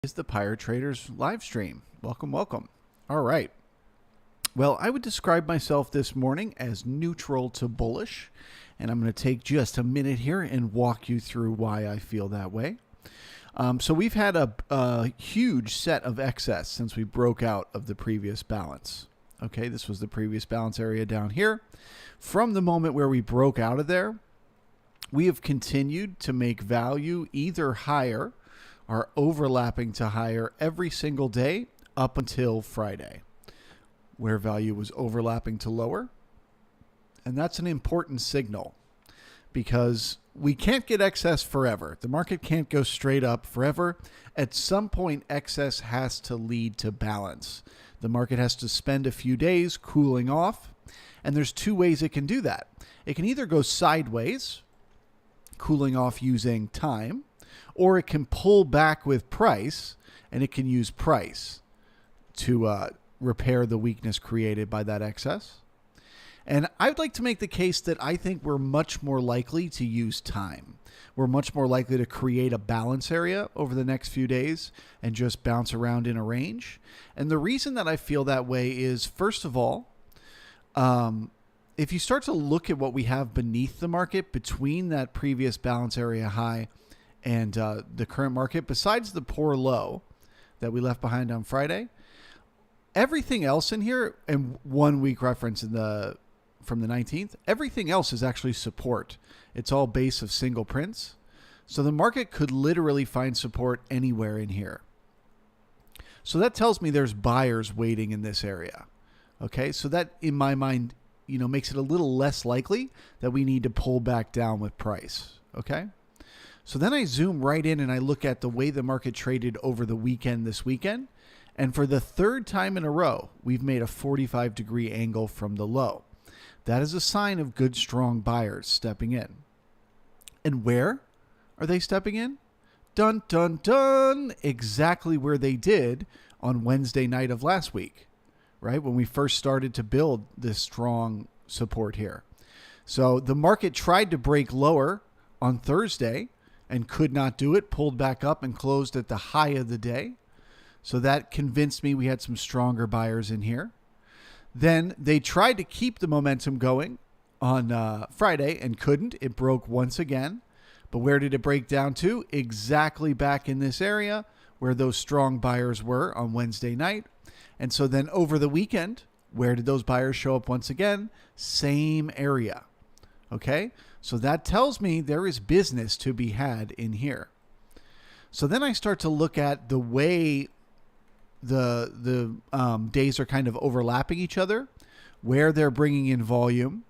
Is the Pirate Traders live stream. Welcome, welcome. All right. Well, I would describe myself this morning as neutral to bullish, and I'm going to take just a minute here and walk you through why I feel that way. So we've had a huge set of excess since we broke out of the previous balance. Okay, this was the previous balance area down here. From the moment where we broke out of there, we have continued to make value either higher or overlapping to higher every single day up until Friday, where value was overlapping to lower. And that's an important signal because we can't get excess forever. The market can't go straight up forever. At some point, excess has to lead to balance. The market has to spend a few days cooling off, and there's two ways it can do that. It can either go sideways, cooling off using time, or it can pull back with price, and it can use price to repair the weakness created by that excess. And I'd like to make the case that I think we're much more likely to use time. We're much more likely to create a balance area over the next few days and just bounce around in a range. And the reason that I feel that way is, first of all, if you start to look at what we have beneath the market between that previous balance area high and the current market, besides the poor low that we left behind on Friday, everything else in here, and 1 week reference from the 19th, everything else is actually support. It's all base of single prints. So the market could literally find support anywhere in here. So that tells me there's buyers waiting in this area. Okay, so that in my mind, makes it a little less likely that we need to pull back down with price. Okay. So then I zoom right in and I look at the way the market traded over the weekend this weekend. And for the third time in a row, we've made a 45-degree angle from the low. That is a sign of good, strong buyers stepping in. And where are they stepping in? Dun, dun, dun. Exactly where they did on Wednesday night of last week, right? When we first started to build this strong support here. So the market tried to break lower on Thursday and could not do it, pulled back up and closed at the high of the day. So that convinced me we had some stronger buyers in here. Then they tried to keep the momentum going on Friday and couldn't. It broke once again. But where did it break down to? Exactly back in this area where those strong buyers were on Wednesday night. And so then over the weekend, where did those buyers show up once again? Same area. Okay, so that tells me there is business to be had in here. So then I start to look at the way the days are kind of overlapping each other, where they're bringing in volume.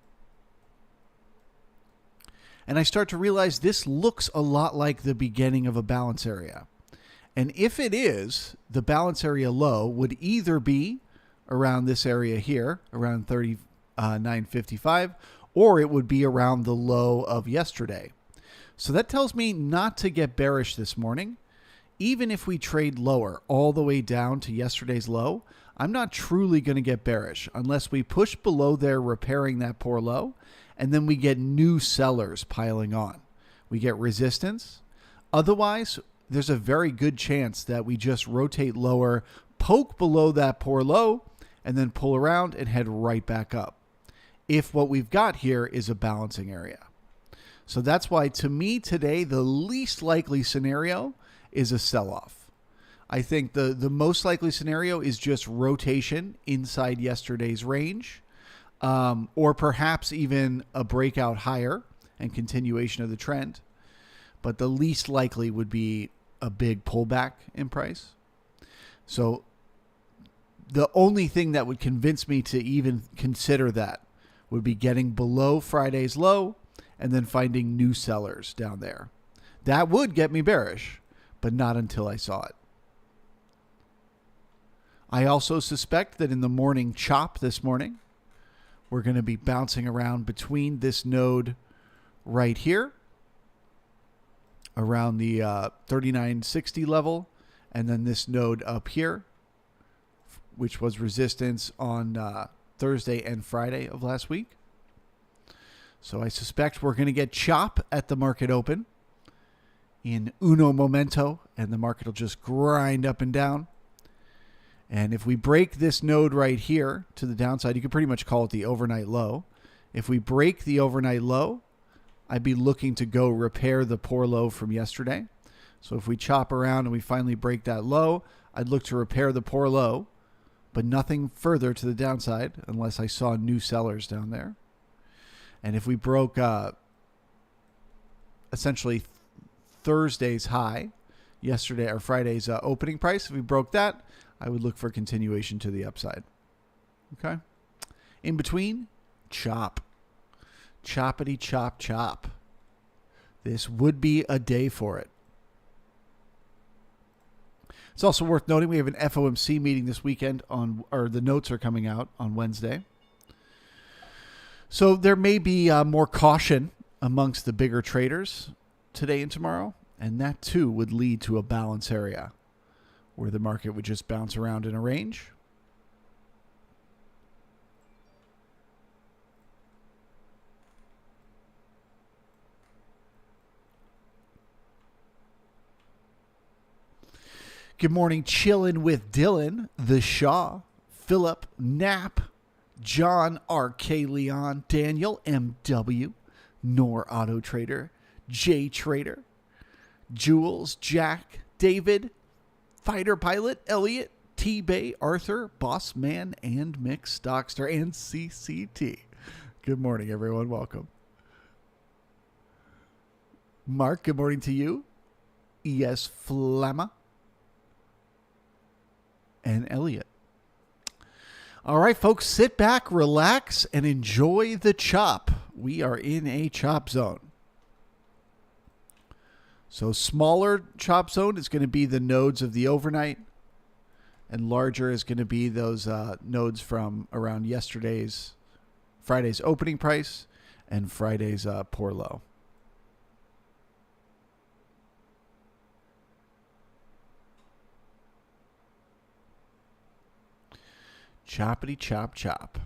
And I start to realize this looks a lot like the beginning of a balance area. And if it is, the balance area low would either be around this area here, around 39.55, or it would be around the low of yesterday. So that tells me not to get bearish this morning. Even if we trade lower all the way down to yesterday's low, I'm not truly going to get bearish unless we push below there, repairing that poor low, and then we get new sellers piling on. We get resistance. Otherwise, there's a very good chance that we just rotate lower, poke below that poor low, and then pull around and head right back up, if what we've got here is a balancing area. So that's why, to me today, the least likely scenario is a sell-off. I think the most likely scenario is just rotation inside yesterday's range, or perhaps even a breakout higher and continuation of the trend. But the least likely would be a big pullback in price. So the only thing that would convince me to even consider that would be getting below Friday's low and then finding new sellers down there. That would get me bearish, but not until I saw it. I also suspect that in the morning chop this morning, we're going to be bouncing around between this node right here, around the 39.60 level, and then this node up here, which was resistance on Thursday and Friday of last week. So I suspect we're going to get chop at the market open. in uno momento, and the market will just grind up and down. And if we break this node right here to the downside, you could pretty much call it the overnight low. If we break the overnight low, I'd be looking to go repair the poor low from yesterday. So if we chop around and we finally break that low, I'd look to repair the poor low, but nothing further to the downside unless I saw new sellers down there. And if we broke essentially Thursday's high, yesterday or Friday's opening price, if we broke that, I would look for continuation to the upside. Okay. In between, chop. Choppity chop chop. This would be a day for it. It's also worth noting we have an FOMC meeting this weekend or the notes are coming out on Wednesday. So there may be more caution amongst the bigger traders today and tomorrow, and that too would lead to a balance area where the market would just bounce around in a range. Good morning, chillin' with Dylan, the Shaw, Philip, Knapp, John, R.K. Leon, Daniel, M.W., Nor Auto Trader, J Trader, Jules, Jack, David, Fighter Pilot, Elliot, T-Bay, Arthur, Boss Man, and Mick Stockster, and CCT. Good morning, everyone. Welcome. Mark, good morning to you. E.S. Flamma. And Elliot. All right, folks, sit back, relax, and enjoy the chop. We are in a chop zone. So smaller chop zone is going to be the nodes of the overnight, and larger is going to be those nodes from around Friday's opening price and Friday's poor low. Choppity chop chop.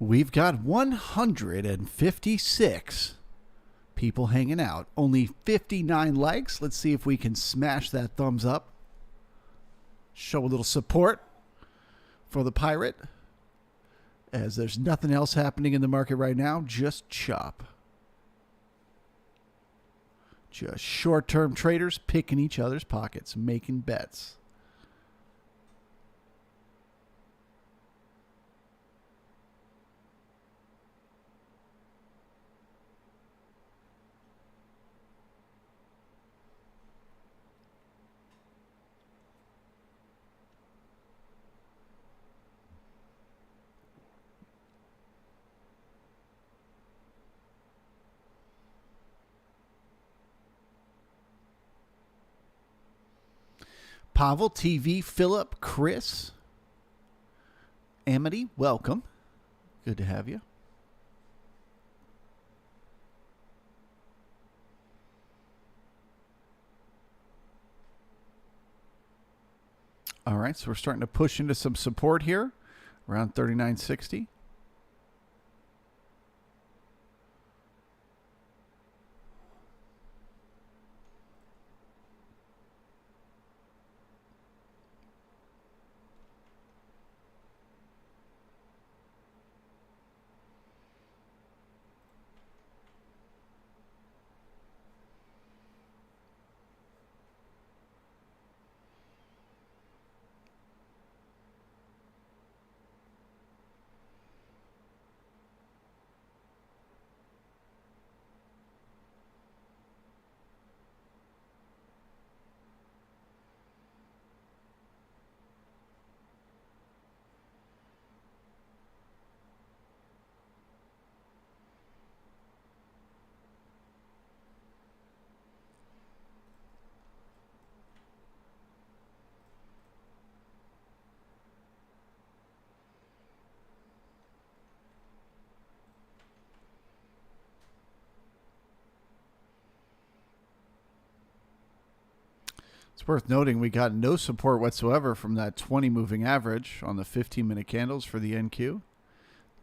We've got 156 people hanging out. Only 59 likes. Let's see if we can smash that thumbs up. Show a little support for the pirate, as there's nothing else happening in the market right now. Just chop. Just short-term traders picking each other's pockets, making bets. Pavel, TV, Philip, Chris, Amity, welcome. Good to have you. All right, so we're starting to push into some support here, around 39.60. It's worth noting we got no support whatsoever from that 20 moving average on the 15-minute candles for the NQ.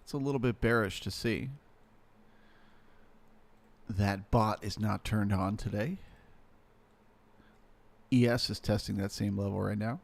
It's a little bit bearish to see. That bot is not turned on today. ES is testing that same level right now.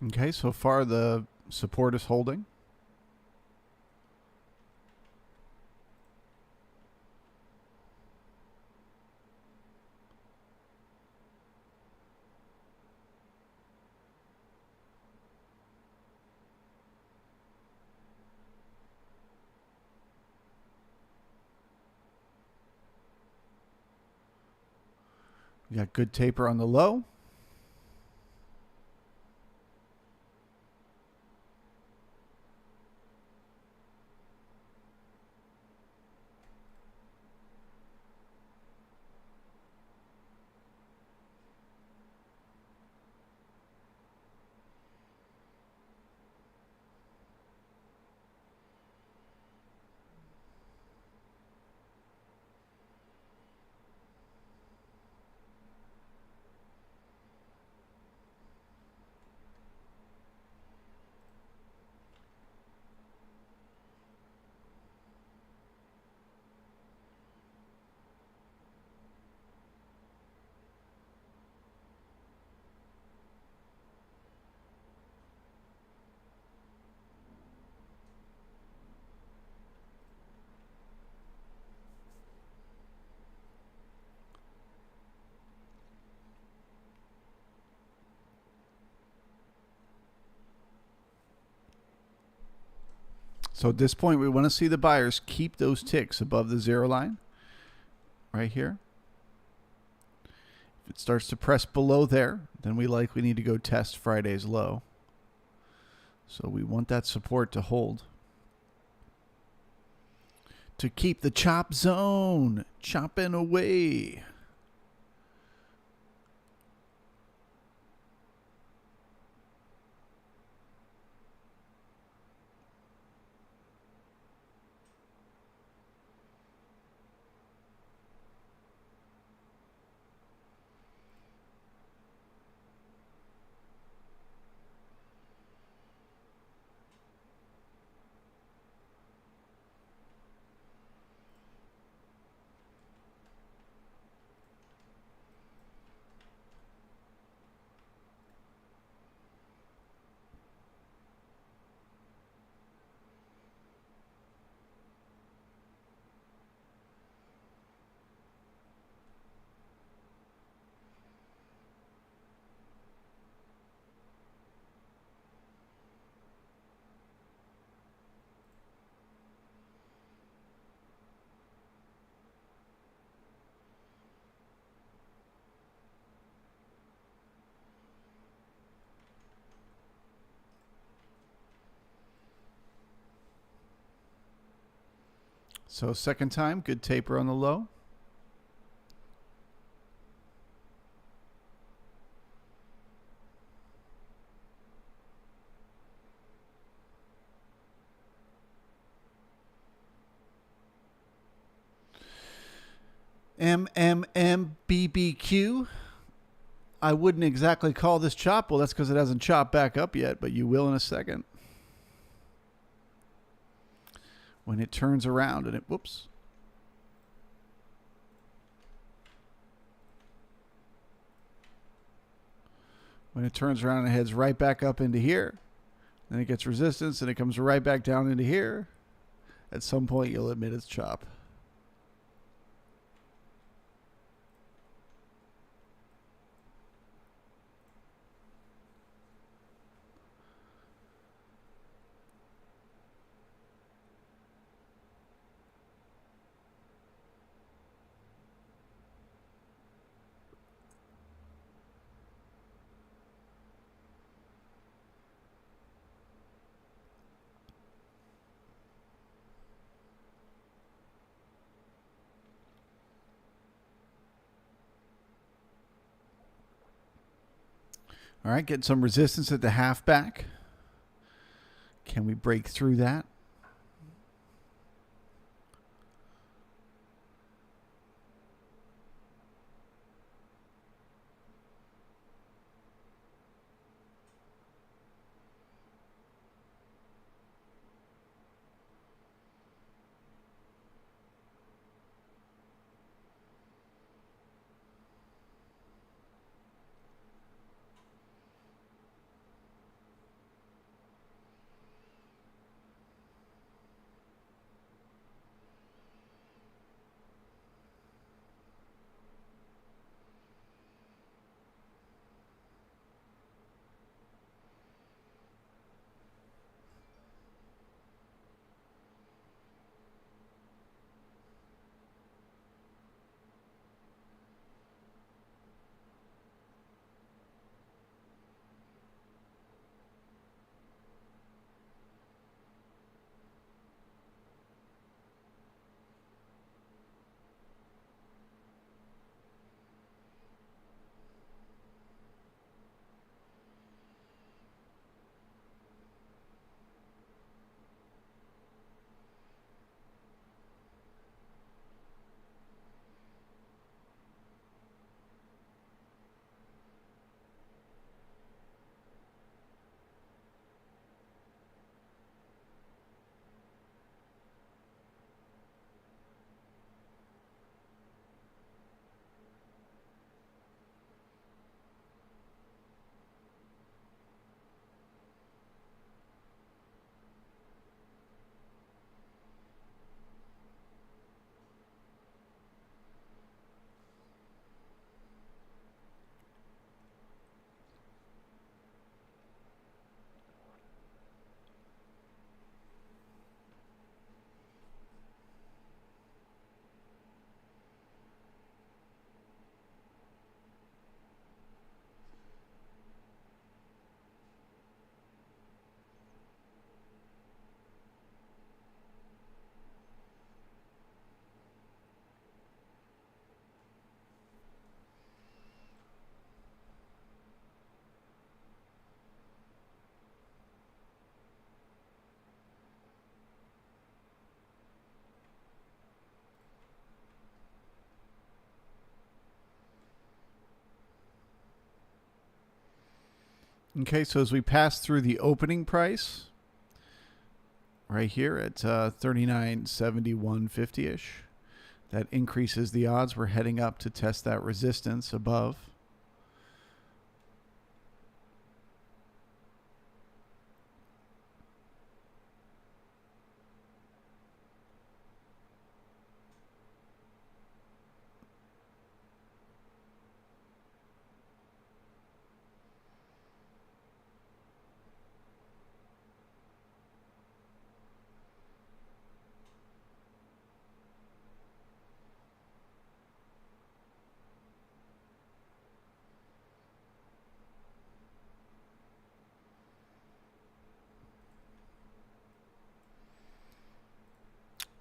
Okay, so far the support is holding. We got good taper on the low. So at this point, we want to see the buyers keep those ticks above the zero line right here. If it starts to press below there, then we likely need to go test Friday's low. So we want that support to hold. To keep the chop zone chopping away. So second time, good taper on the low. MMMBBQ. I wouldn't exactly call this chop. Well, that's because it hasn't chopped back up yet, but you will in a second. When it turns around and it, whoops. When it turns around and heads right back up into here, then it gets resistance and it comes right back down into here. At some point, you'll admit it's chop. All right, getting some resistance at the halfback. Can we break through that? Okay, so as we pass through the opening price, right here at 39.7150-ish, that increases the odds. We're heading up to test that resistance above.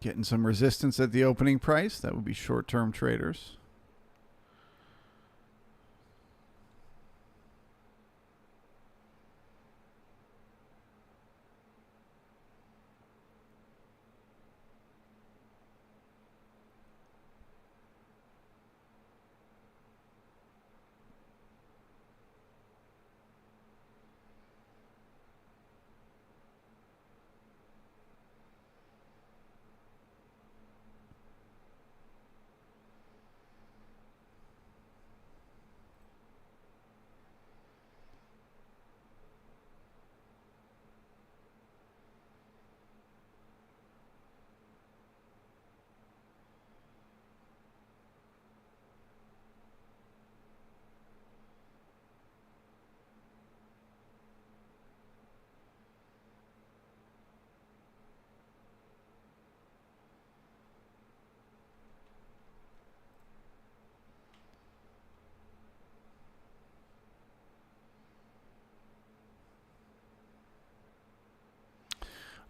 Getting some resistance at the opening price. That would be short-term traders.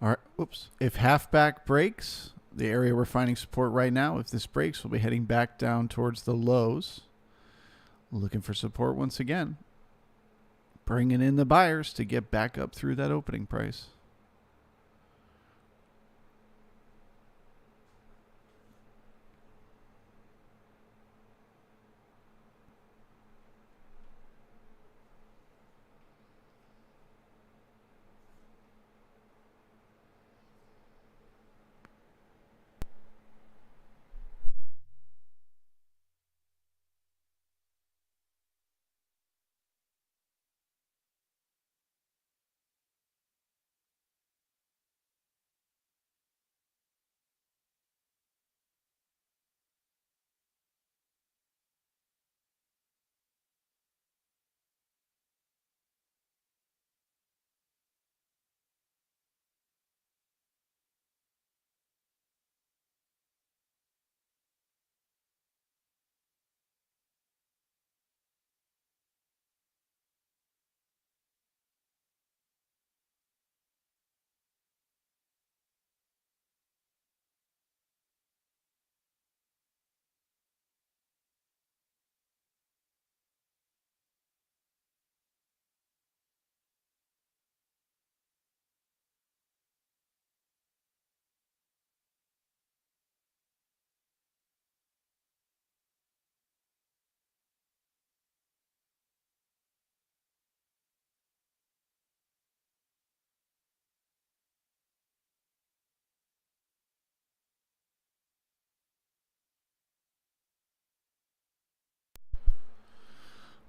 All right. Oops. If halfback breaks, the area we're finding support right now, if this breaks, we'll be heading back down towards the lows. Looking for support once again. Bringing in the buyers to get back up through that opening price.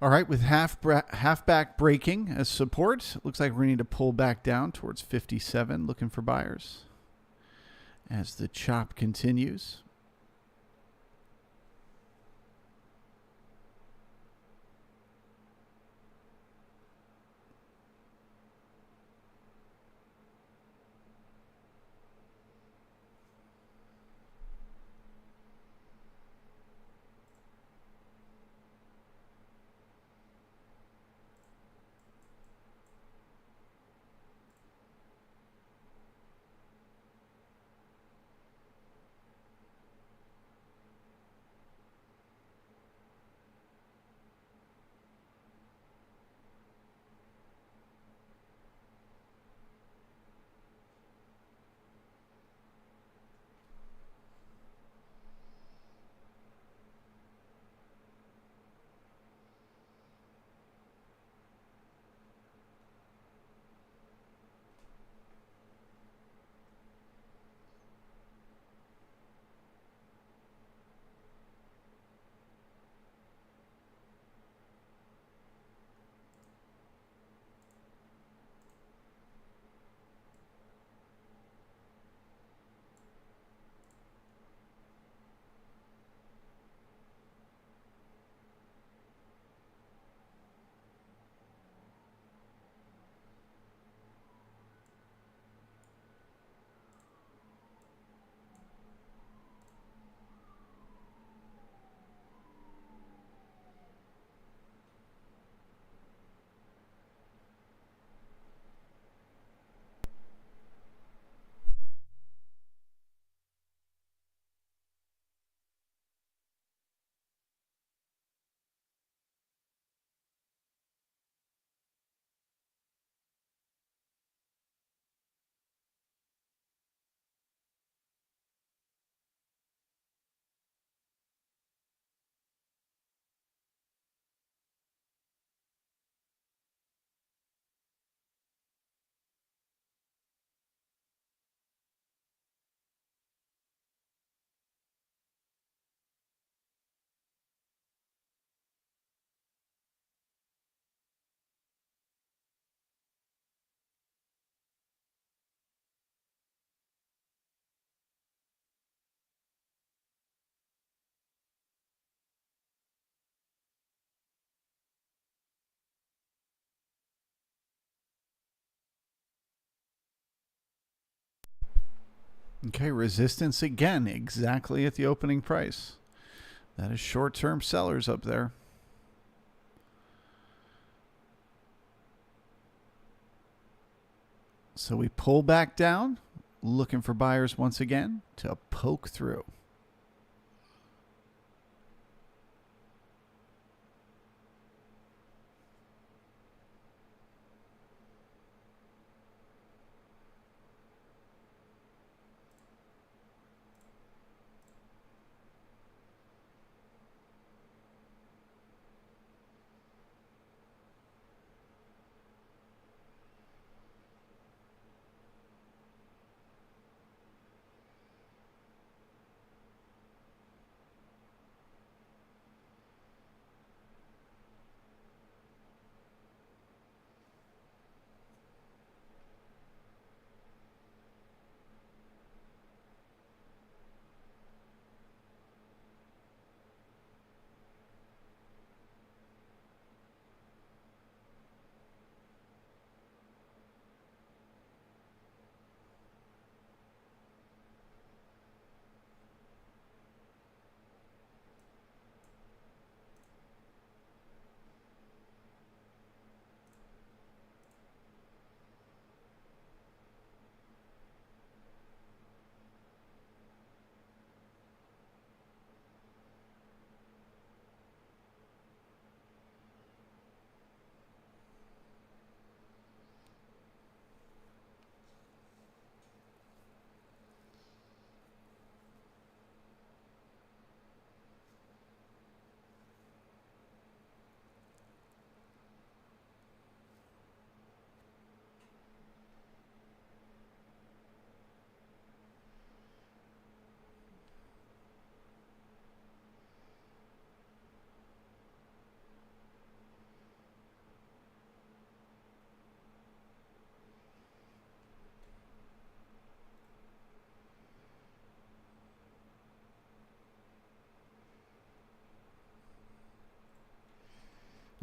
All right, with halfback breaking as support, looks like we're going to need to pull back down towards 57, looking for buyers as the chop continues. Okay, resistance again, exactly at the opening price. That is short-term sellers up there. So we pull back down, looking for buyers once again to poke through.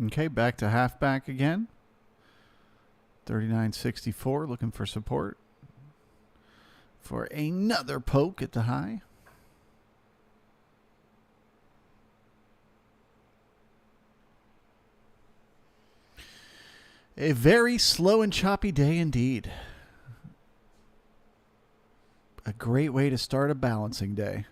Okay, back to halfback again. 39.64, looking for support for another poke at the high. A very slow and choppy day indeed. A great way to start a balancing day.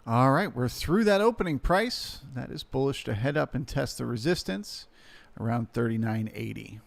All right, we're through that opening price. That is bullish to head up and test the resistance around 39.80.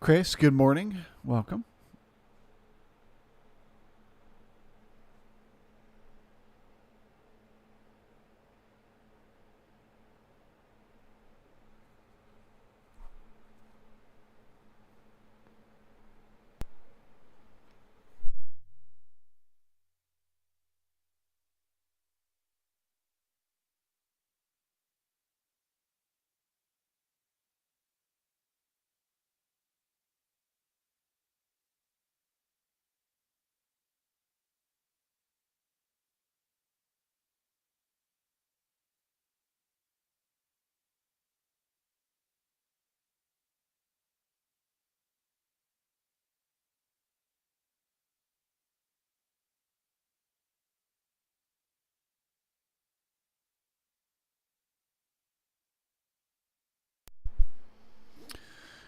Chris, good morning. Welcome.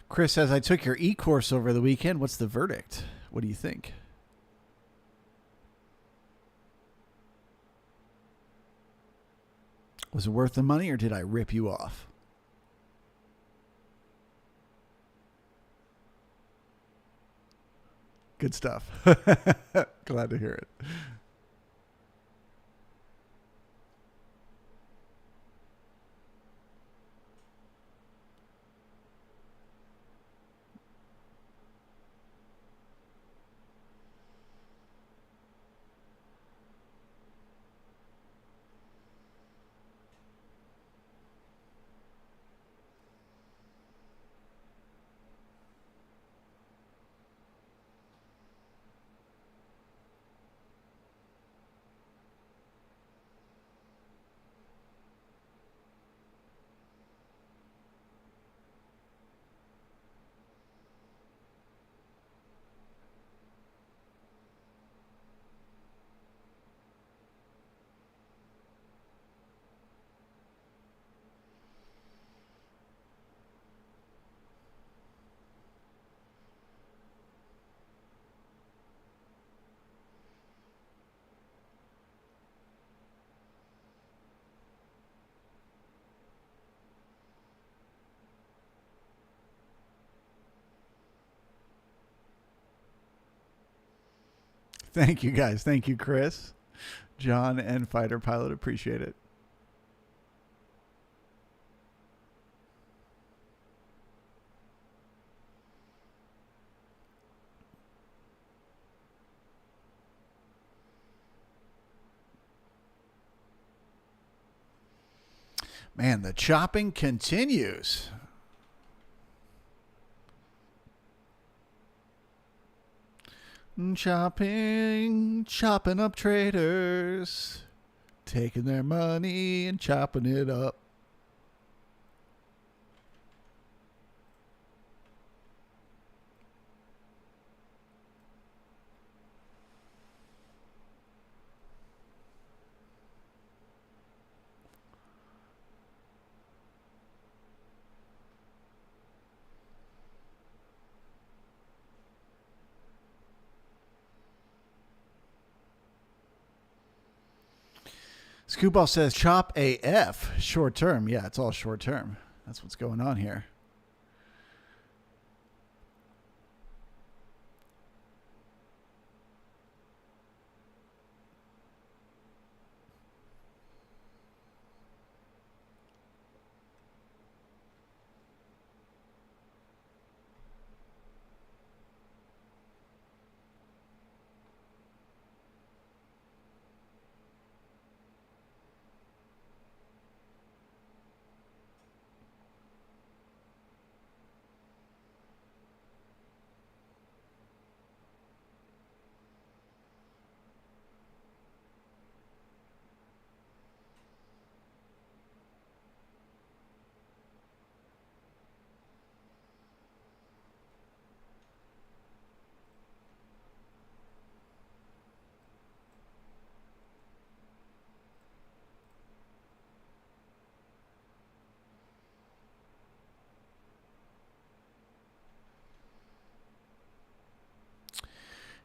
Chris says, I took your e-course over the weekend. What's the verdict? What do you think? Was it worth the money or did I rip you off? Good stuff. Glad to hear it. Thank you, guys. Thank you, Chris, John, and Fighter Pilot. Appreciate it. Man, the chopping continues. Chopping up traders, taking their money and chopping it up. Scoopball says chop AF, short term. Yeah, it's all short term. That's what's going on here.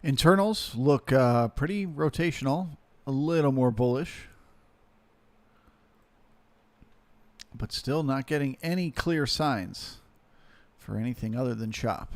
Internals look pretty rotational, a little more bullish, but still not getting any clear signs for anything other than chop.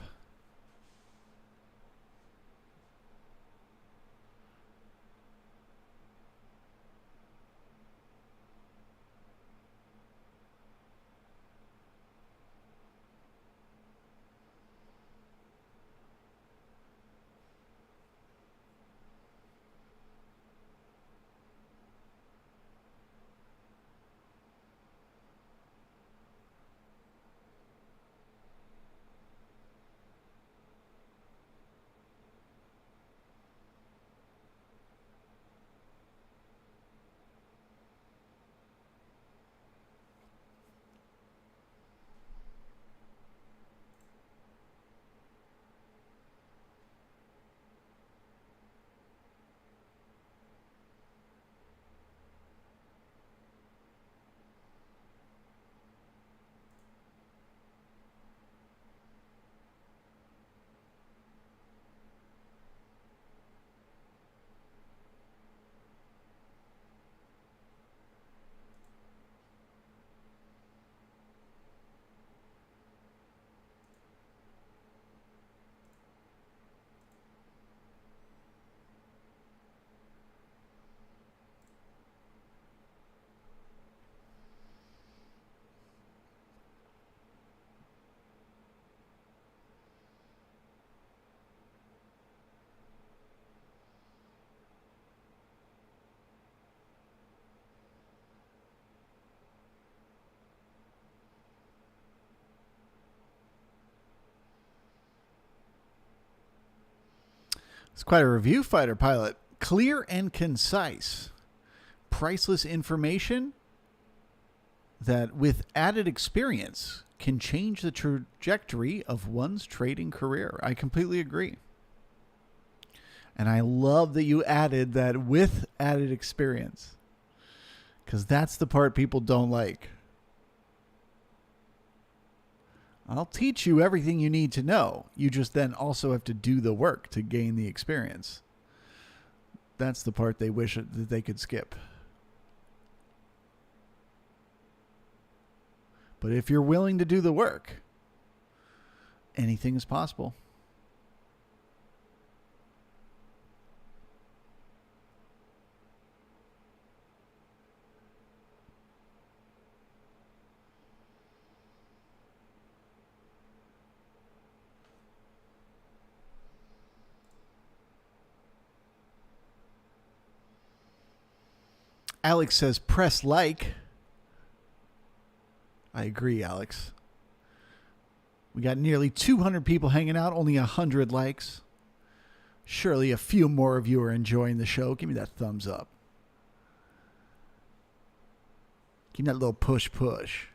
It's quite a review, Fighter Pilot. Clear and concise. Priceless information that, with added experience, can change the trajectory of one's trading career. I completely agree. And I love that you added that with added experience, because that's the part people don't like. I'll teach you everything you need to know. You just then also have to do the work to gain the experience. That's the part they wish that they could skip. But if you're willing to do the work, anything is possible. Alex says, press like. I agree, Alex. We got nearly 200 people hanging out, only 100 likes. Surely a few more of you are enjoying the show. Give me that thumbs up. Give me that little push.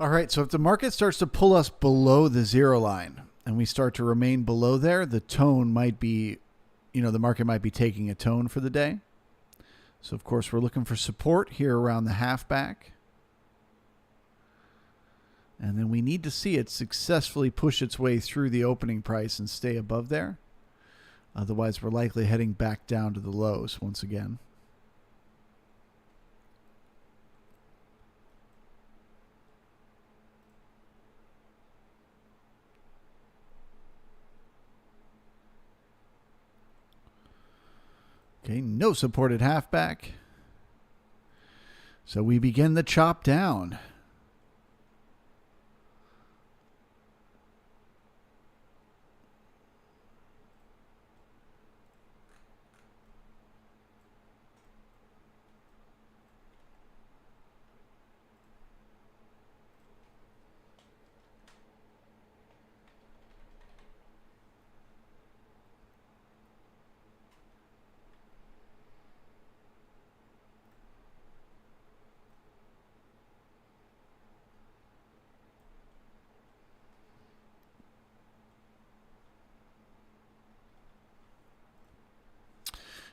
All right, so if the market starts to pull us below the zero line and we start to remain below there, the tone might be, the market might be taking a tone for the day. So, of course, we're looking for support here around the half back. And then we need to see it successfully push its way through the opening price and stay above there. Otherwise, we're likely heading back down to the lows once again. Okay, no supported halfback. So we begin the chop down.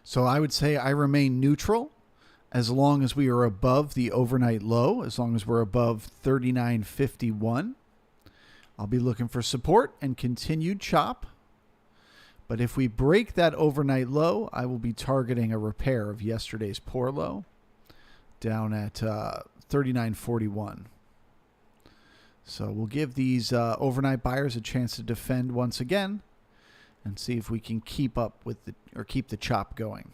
So I would say I remain neutral as long as we are above the overnight low, as long as we're above 39.51. I'll be looking for support and continued chop. But if we break that overnight low, I will be targeting a repair of yesterday's poor low down at 39.41. So we'll give these overnight buyers a chance to defend once again and see if we can keep up with keep the chop going.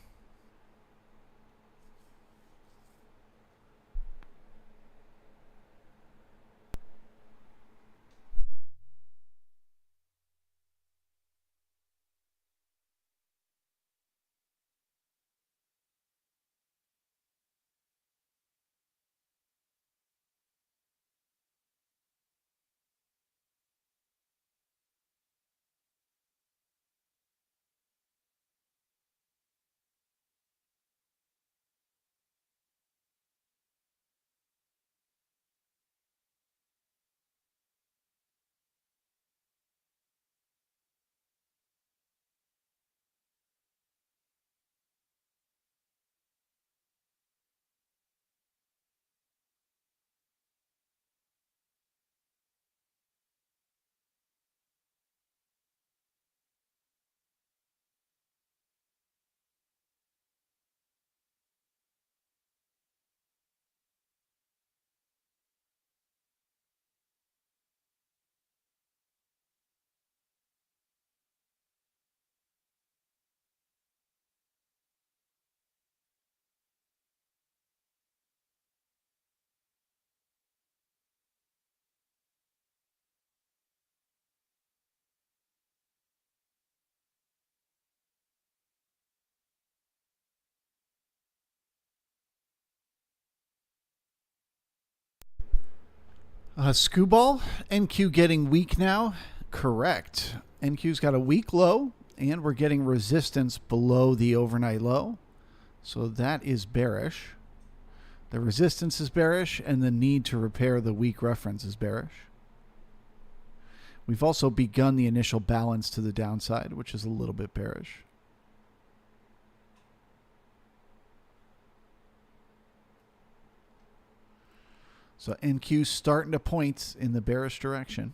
Skewball, NQ getting weak now. Correct. NQ's got a weak low, and we're getting resistance below the overnight low. So that is bearish. The resistance is bearish, and the need to repair the weak reference is bearish. We've also begun the initial balance to the downside, which is a little bit bearish. So NQ starting to point in the bearish direction.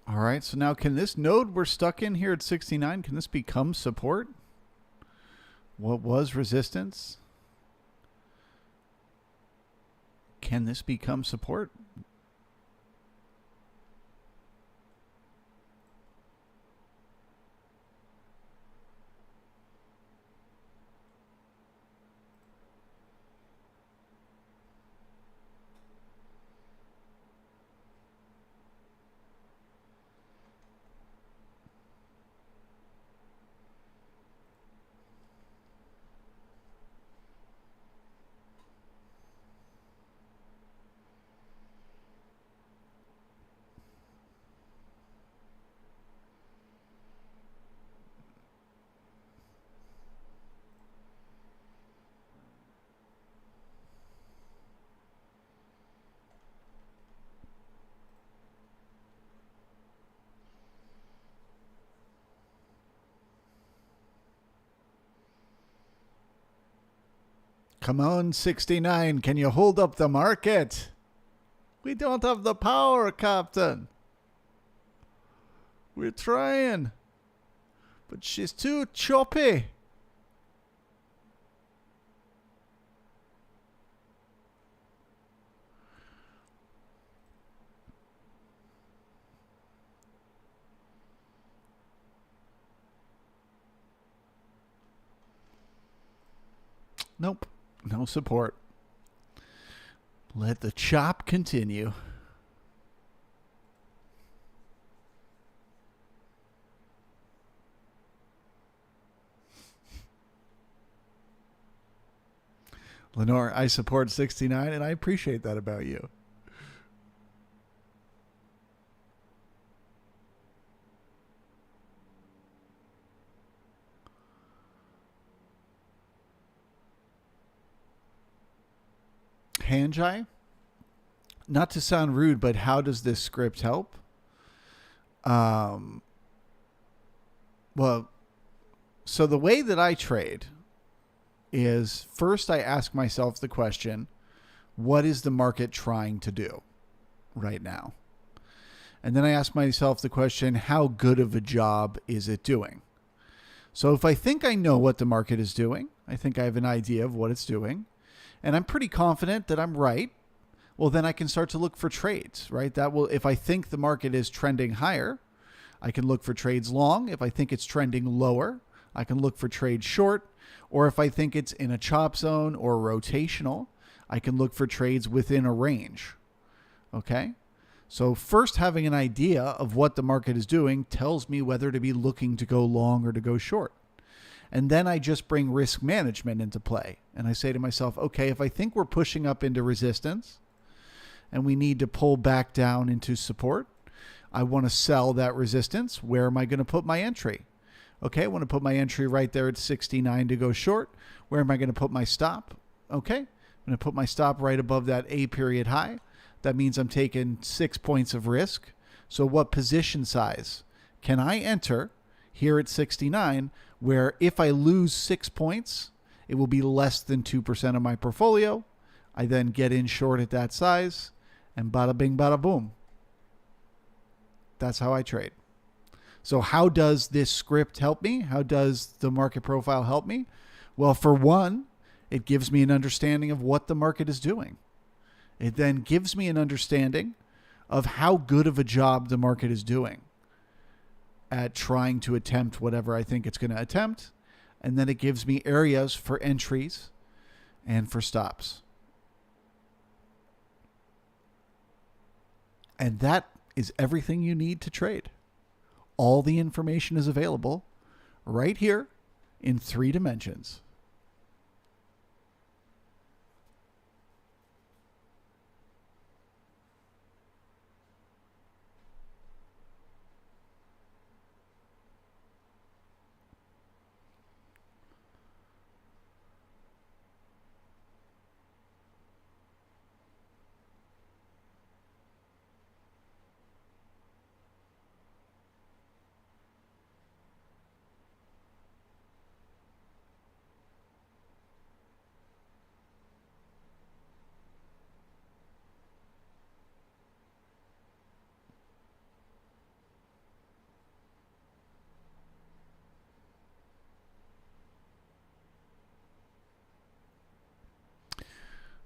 All right, so now can this node we're stuck in here at 69, can this become support? What was resistance? Can this become support? Come on, 69. Can you hold up the market? We don't have the power, Captain. We're trying. But she's too choppy. Nope. No support. Let the chop continue. Lenore, I support 69, and I appreciate that about you. Hanjai, not to sound rude, but how does this script help? Well, so the way that I trade is first I ask myself the question, what is the market trying to do right now? And then I ask myself the question, how good of a job is it doing? So if I think I know what the market is doing, I think I have an idea of what it's doing, and I'm pretty confident that I'm right, well, then I can start to look for trades, right? That will, if I think the market is trending higher, I can look for trades long. If I think it's trending lower, I can look for trades short. Or if I think it's in a chop zone or rotational, I can look for trades within a range. Okay? So first, having an idea of what the market is doing tells me whether to be looking to go long or to go short. And then I just bring risk management into play. And I say to myself, okay, if I think we're pushing up into resistance and we need to pull back down into support, I want to sell that resistance. Where am I going to put my entry? Okay, I want to put my entry right there at 69 to go short. Where am I going to put my stop? Okay, I'm going to put my stop right above that A period high. That means I'm taking 6 points of risk. So what position size can I enter here at 69 where if I lose 6 points, it will be less than 2% of my portfolio? I then get in short at that size and bada bing, bada boom. That's how I trade. So how does this script help me? How does the market profile help me? Well, for one, it gives me an understanding of what the market is doing. It then gives me an understanding of how good of a job the market is doing at trying to attempt whatever I think it's going to attempt. And then it gives me areas for entries and for stops. And that is everything you need to trade. All the information is available right here in 3 dimensions.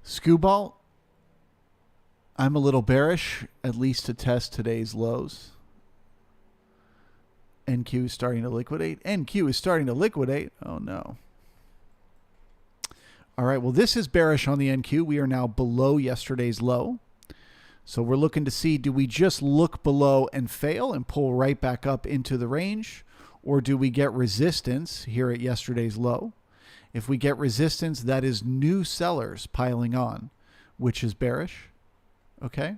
Skewball, I'm a little bearish, at least to test today's lows. NQ is starting to liquidate. NQ is starting to liquidate. Oh, no. All right, well, this is bearish on the NQ. We are now below yesterday's low. So we're looking to see, do we just look below and fail and pull right back up into the range? Or do we get resistance here at yesterday's low? If we get resistance, that is new sellers piling on, which is bearish. Okay.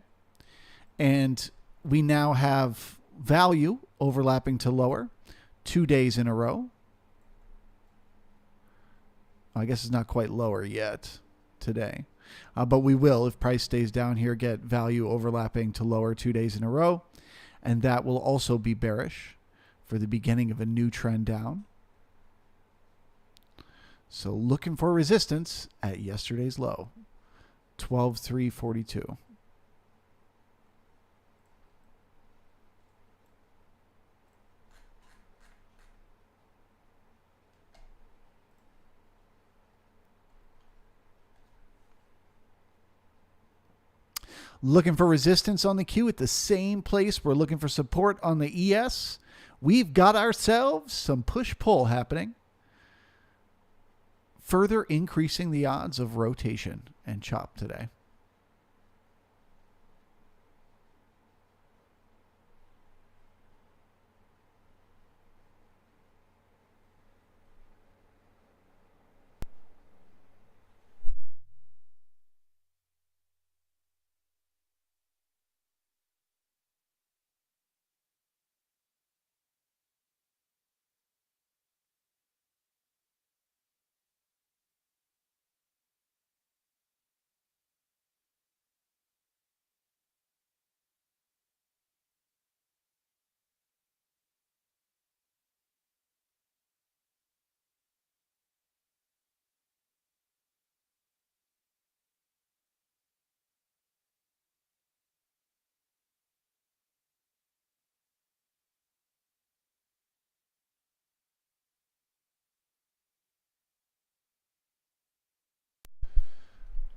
And we now have value overlapping to lower 2 days in a row. I guess it's not quite lower yet today, but we will, if price stays down here, get value overlapping to lower 2 days in a row. And that will also be bearish for the beginning of a new trend down. So looking for resistance at yesterday's low, 12,342. Looking for resistance on the Q at the same place we're looking for support on the ES. We've got ourselves some push-pull happening, further increasing the odds of rotation and chop today.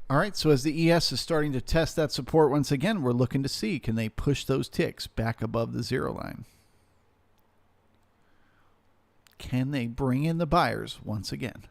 All right, so as the ES is starting to test that support once again, we're looking to see, can they push those ticks back above the zero line? Can they bring in the buyers once again?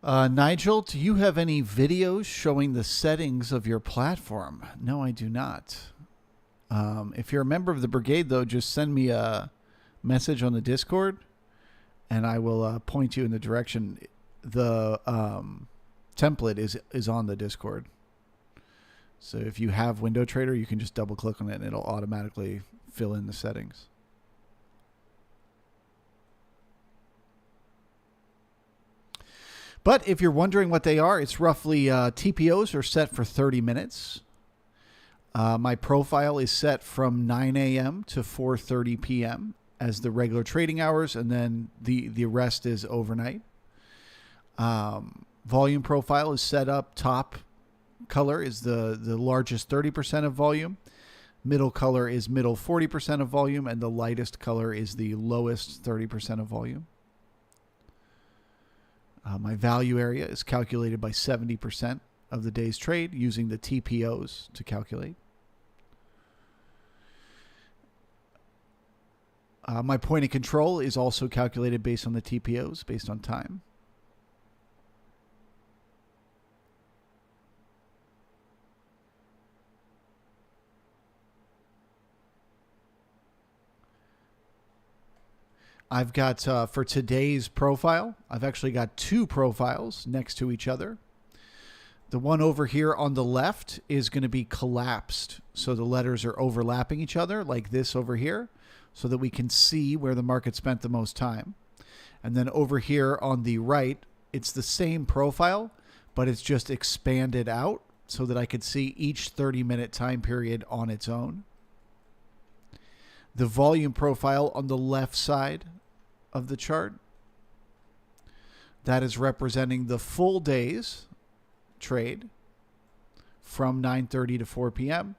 Nigel, do you have any videos showing the settings of your platform? No, I do not. If you're a member of the brigade, though, just send me a message on the Discord, and I will point you in the direction. The template is on the Discord. So if you have Window Trader, you can just double click on it, and it'll automatically fill in the settings. But if you're wondering what they are, it's roughly TPOs are set for 30 minutes. My profile is set from 9 a.m. to 4:30 p.m. as the regular trading hours, and then the rest is overnight. Volume profile is set up. Top color is the largest 30% of volume. Middle color is middle 40% of volume, and the lightest color is the lowest 30% of volume. My value area is calculated by 70% of the day's trade using the TPOs to calculate. My point of control is also calculated based on the TPOs, based on time. I've got, for today's profile, I've actually got two profiles next to each other. The one over here on the left is going to be collapsed. So the letters are overlapping each other like this over here so that we can see where the market spent the most time. And then over here on the right, it's the same profile, but it's just expanded out so that I could see each 30-minute time period on its own. The volume profile on the left side of the chart, that is representing the full day's trade from 9:30 to 4 p.m.,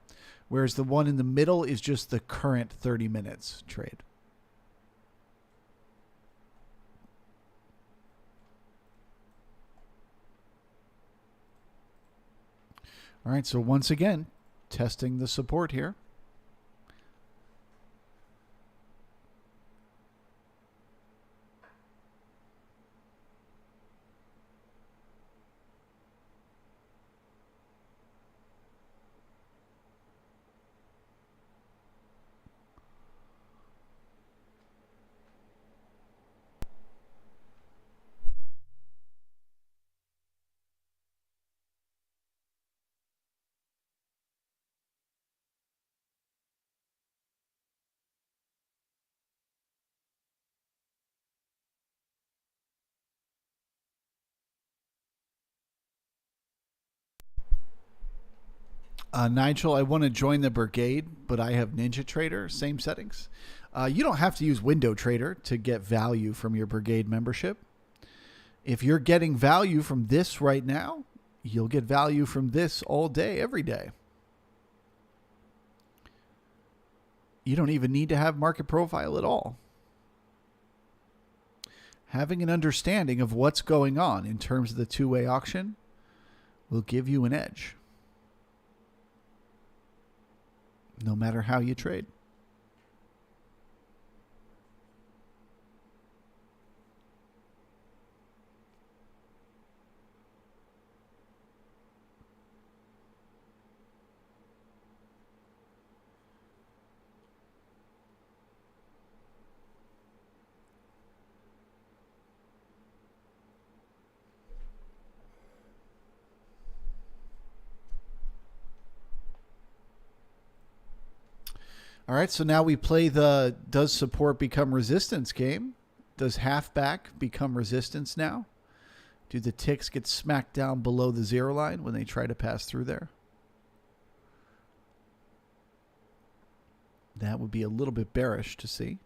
whereas the one in the middle is just the current 30 minutes trade. All right, so once again, testing the support here. Nigel, I want to join the brigade, but I have Ninja Trader, same settings. You don't have to use Window Trader to get value from your brigade membership. If you're getting value from this right now, you'll get value from this all day, every day. You don't even need to have market profile at all. Having an understanding of what's going on in terms of the two-way auction will give you an edge, no matter how you trade. All right, so now we play the does support become resistance game. Does halfback become resistance now? Do the ticks get smacked down below the zero line when they try to pass through there? That would be a little bit bearish to see.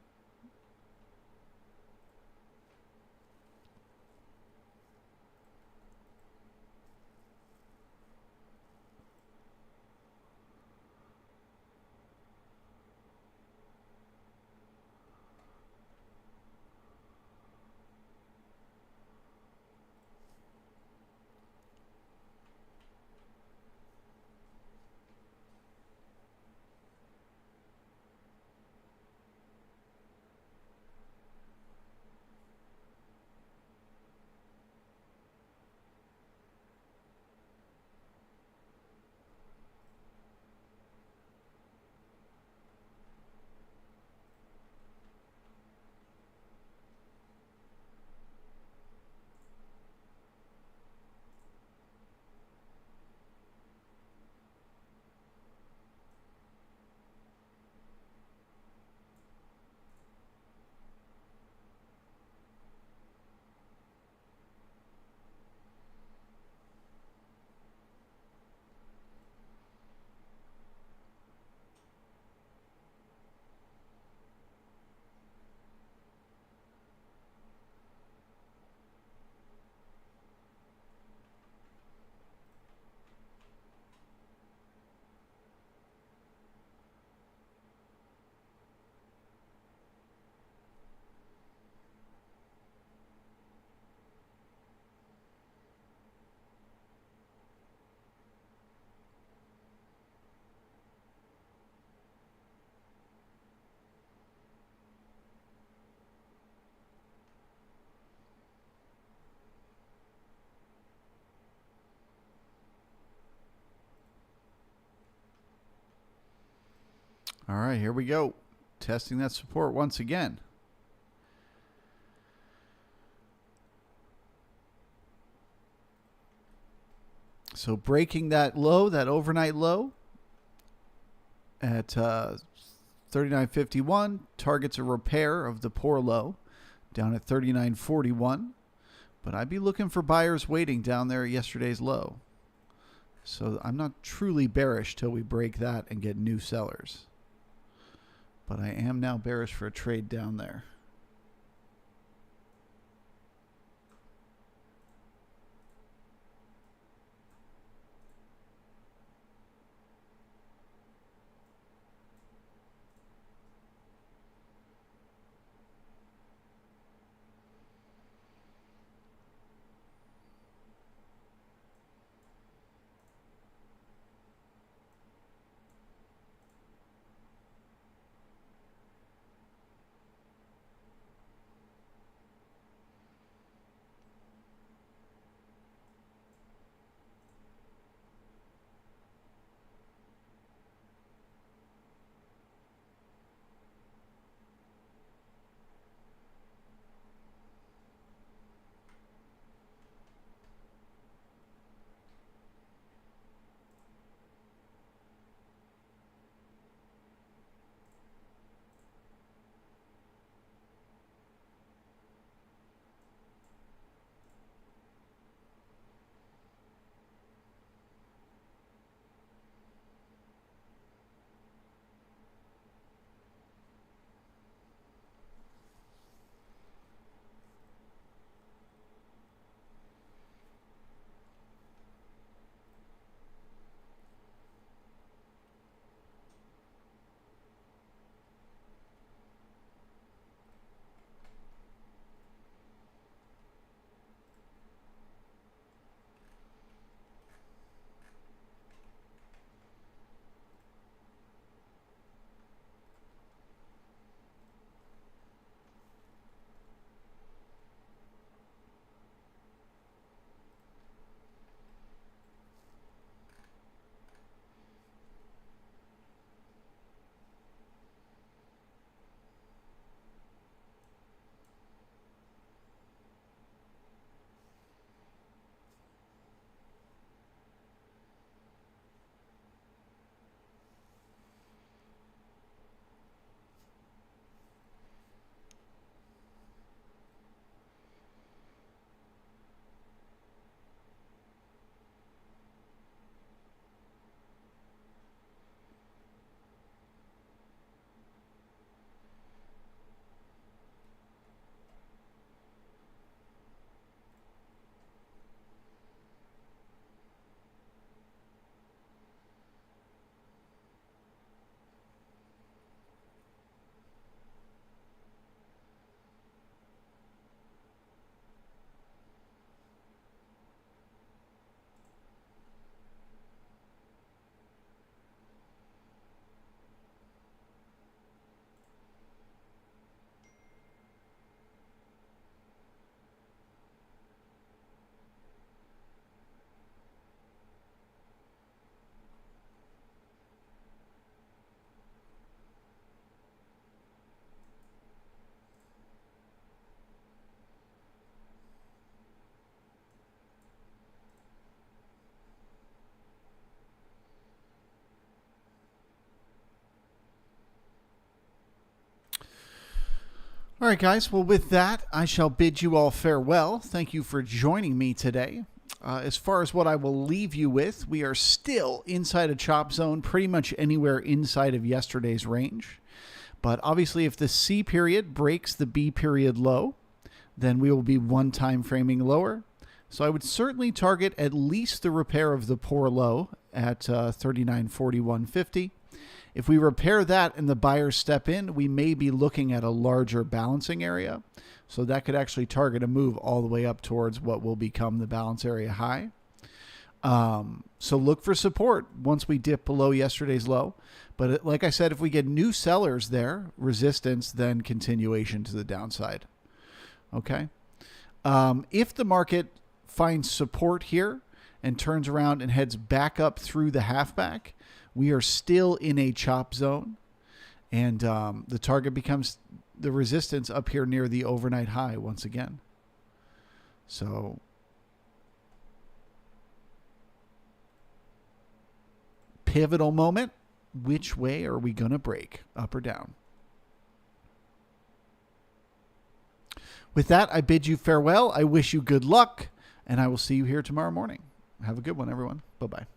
All right, here we go. Testing that support once again. So breaking that low, that overnight low at 39.51, targets a repair of the poor low down at 39.41. But I'd be looking for buyers waiting down there at yesterday's low. So I'm not truly bearish till we break that and get new sellers. But I am now bearish for a trade down there. All right, guys. Well, with that, I shall bid you all farewell. Thank you for joining me today. As far as what I will leave you with, we are still inside a chop zone, pretty much anywhere inside of yesterday's range. But obviously, if the C period breaks the B period low, then we will be one time framing lower. So I would certainly target at least the repair of the poor low at 39.4150. If we repair that and the buyers step in, we may be looking at a larger balancing area. So that could actually target a move all the way up towards what will become the balance area high. So look for support once we dip below yesterday's low. But like I said, if we get new sellers there, resistance, then continuation to the downside. Okay. If the market finds support here and turns around and heads back up through the halfback, we are still in a chop zone, and the target becomes the resistance up here near the overnight high once again. So pivotal moment. Which way are we going to break, up or down? With that, I bid you farewell. I wish you good luck, and I will see you here tomorrow morning. Have a good one, everyone. Bye-bye.